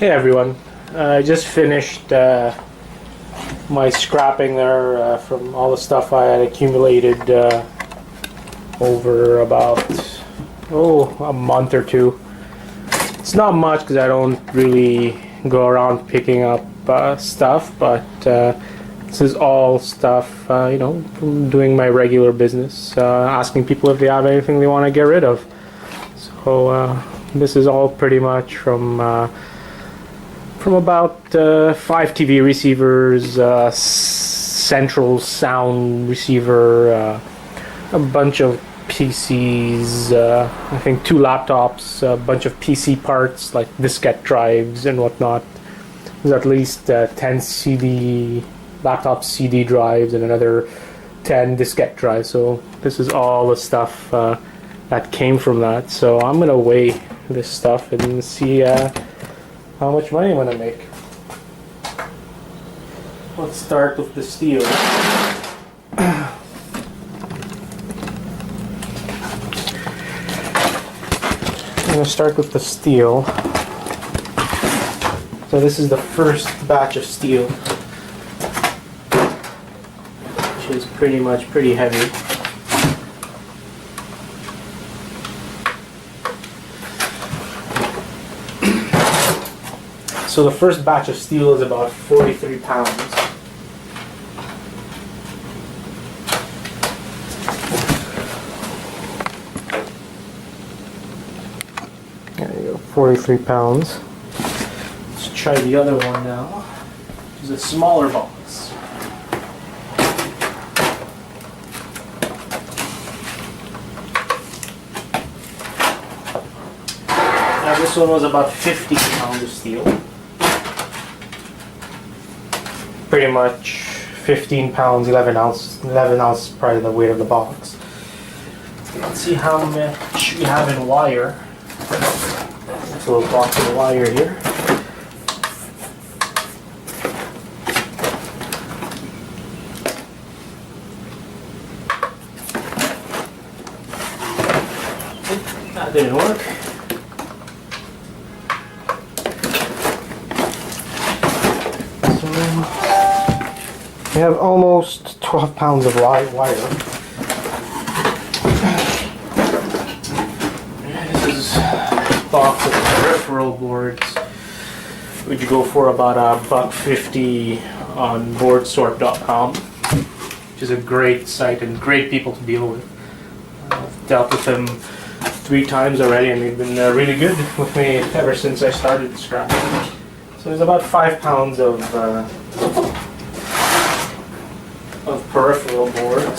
Hey everyone, I just finished my scrapping there from all the stuff I had accumulated over about a month or two. It's not much because I don't really go around picking up stuff, but this is all stuff, from doing my regular business, asking people if they have anything they want to get rid of. So this is all pretty much from about 5 TV receivers, central sound receiver, a bunch of PCs, I think 2 laptops, a bunch of PC parts like diskette drives and whatnot. There's at least 10 laptop CD drives and another 10 diskette drives. So this is all the stuff that came from that. So I'm gonna weigh this stuff and see how much money I'm gonna make. Let's start with the steel. I'm gonna start with the steel. So this is the first batch of steel, which is pretty heavy. So the first batch of steel is about 43 pounds. There you go, 43 pounds. Let's try the other one now, which is a smaller box. Now this one was about 50 pounds of steel. Pretty much 15 pounds, 11 ounce probably the weight of the box. Let's see how much we have in wire. There's a little box of wire here. That didn't work. We have almost 12 pounds of wire. This is a box of peripheral boards, which go for about $1.50 on boardsort.com, which is a great site and great people to deal with. I've dealt with them 3 times already, and they've been really good with me ever since I started scrapping. So there's about 5 pounds of peripheral boards.